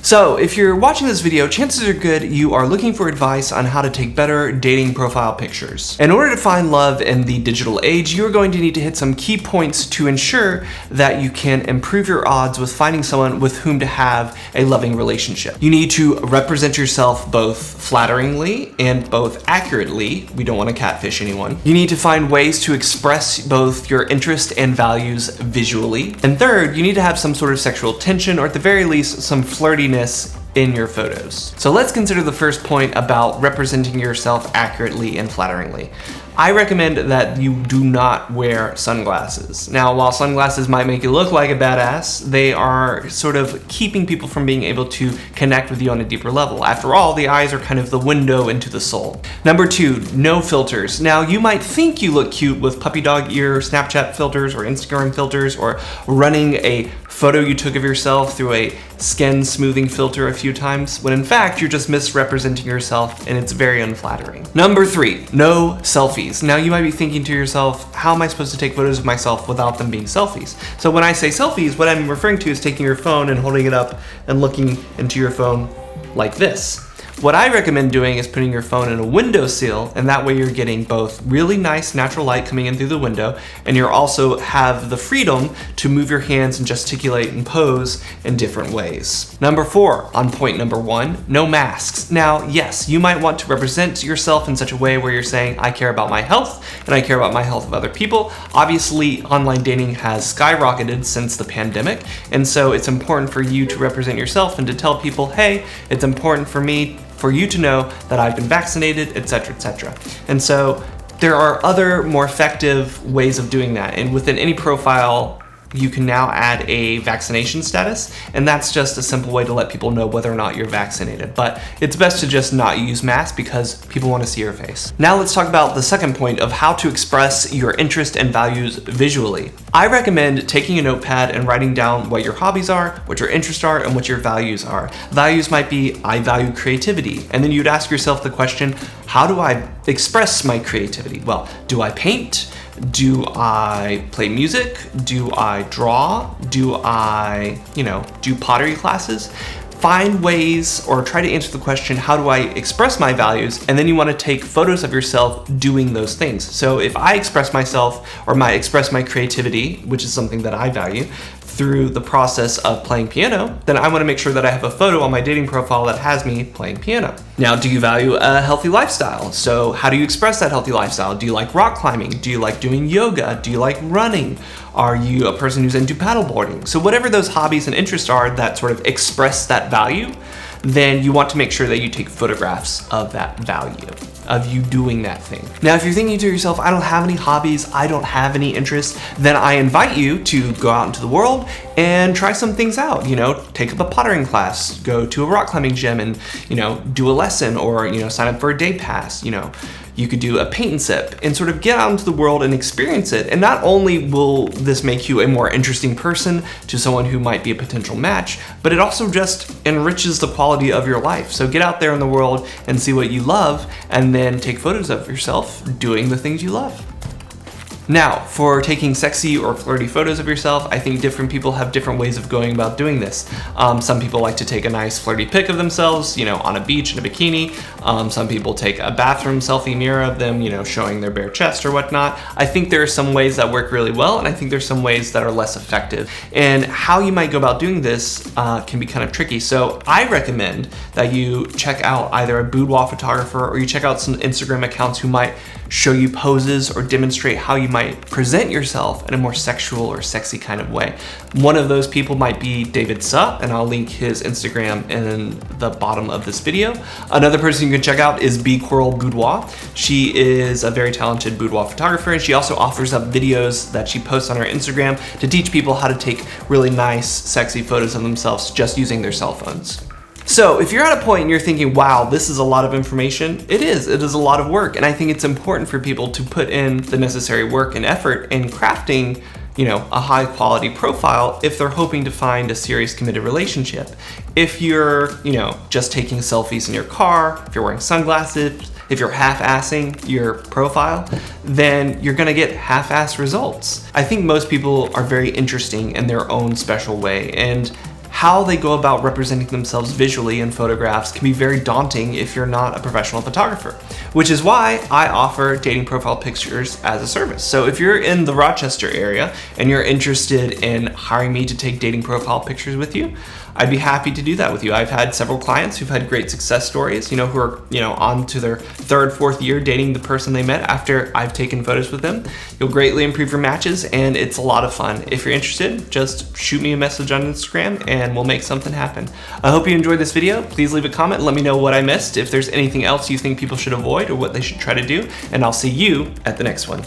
So if you're watching this video, chances are good you are looking for advice on how to take better dating profile pictures. In order to find love in the digital age, you're going to need to hit some key points to ensure that you can improve your odds with finding someone with whom to have a loving relationship. You need to represent yourself both flatteringly and both accurately. We don't want to catfish anyone. You need to find ways to express both your interest and values visually. And third, you need to have some sort of sexual tension, or at the very least, some flirtiness in your photos. So let's consider the first point about representing yourself accurately and flatteringly. I recommend that you do not wear sunglasses. Now, while sunglasses might make you look like a badass, they are sort of keeping people from being able to connect with you on a deeper level. After all, the eyes are kind of the window into the soul. Number two, no filters. Now, you might think you look cute with puppy dog ear Snapchat filters or Instagram filters, or running a photo you took of yourself through a skin smoothing filter a few times, when in fact, you're just misrepresenting yourself and it's very unflattering. Number three, no selfies. Now you might be thinking to yourself, how am I supposed to take photos of myself without them being selfies? So when I say selfies, what I'm referring to is taking your phone and holding it up and looking into your phone like this. What I recommend doing is putting your phone in a windowsill, and that way you're getting both really nice natural light coming in through the window, and you also have the freedom to move your hands and gesticulate and pose in different ways. Number four, on point number one, no masks. Now, yes, you might want to represent yourself in such a way where you're saying, I care about my health, and I care about my health of other people. Obviously, online dating has skyrocketed since the pandemic, and so it's important for you to represent yourself and to tell people, hey, it's important for me for you to know that I've been vaccinated, etc., etc. And so there are other more effective ways of doing that. And within any profile, you can now add a vaccination status, and that's just a simple way to let people know whether or not you're vaccinated. But it's best to just not use masks because people want to see your face. Now let's talk about the second point of how to express your interest and values visually. I recommend taking a notepad and writing down what your hobbies are, what your interests are, and what your values are. Values might be, I value creativity. And then you'd ask yourself the question, how do I express my creativity? Well, do I paint? Do I play music? Do I draw? Do I, do pottery classes? Find ways, or try to answer the question, how do I express my values? And then you want to take photos of yourself doing those things. So if I express myself, or express my creativity, which is something that I value, through the process of playing piano, then I want to make sure that I have a photo on my dating profile that has me playing piano. Now, do you value a healthy lifestyle? So how do you express that healthy lifestyle? Do you like rock climbing? Do you like doing yoga? Do you like running? Are you a person who's into paddleboarding? So whatever those hobbies and interests are that sort of express that value, then you want to make sure that you take photographs of that value, of you doing that thing. Now, if you're thinking to yourself, I don't have any hobbies, I don't have any interests, then I invite you to go out into the world and try some things out. Take up a pottering class, go to a rock climbing gym and, do a lesson, or, sign up for a day pass. You could do a paint and sip and sort of get out into the world and experience it. And not only will this make you a more interesting person to someone who might be a potential match, but it also just enriches the quality of your life. So get out there in the world and see what you love, and then take photos of yourself doing the things you love. Now, for taking sexy or flirty photos of yourself, I think different people have different ways of going about doing this. Some people like to take a nice flirty pic of themselves, on a beach in a bikini. Some people take a bathroom selfie mirror of them, showing their bare chest or whatnot. I think there are some ways that work really well, and I think there's some ways that are less effective. And how you might go about doing this can be kind of tricky. So I recommend that you check out either a boudoir photographer, or you check out some Instagram accounts who might show you poses or demonstrate how you might present yourself in a more sexual or sexy kind of way. One of those people might be David Supp, and I'll link his Instagram in the bottom of this video. Another person you can check out is B Coral Boudoir. She is a very talented boudoir photographer, and she also offers up videos that she posts on her Instagram to teach people how to take really nice, sexy photos of themselves just using their cell phones. So if you're at a point and you're thinking, wow, this is a lot of information, it is a lot of work. And I think it's important for people to put in the necessary work and effort in crafting, a high quality profile if they're hoping to find a serious committed relationship. If you're, just taking selfies in your car, if you're wearing sunglasses, if you're half-assing your profile, then you're gonna get half-assed results. I think most people are very interesting in their own special way, and how they go about representing themselves visually in photographs can be very daunting if you're not a professional photographer, which is why I offer dating profile pictures as a service. So if you're in the Rochester area and you're interested in hiring me to take dating profile pictures with you, I'd be happy to do that with you. I've had several clients who've had great success stories, who are, on to their third, fourth year dating the person they met after I've taken photos with them. You'll greatly improve your matches, and it's a lot of fun. If you're interested, just shoot me a message on Instagram and we'll make something happen. I hope you enjoyed this video. Please leave a comment. Let me know what I missed, if there's anything else you think people should avoid or what they should try to do, and I'll see you at the next one.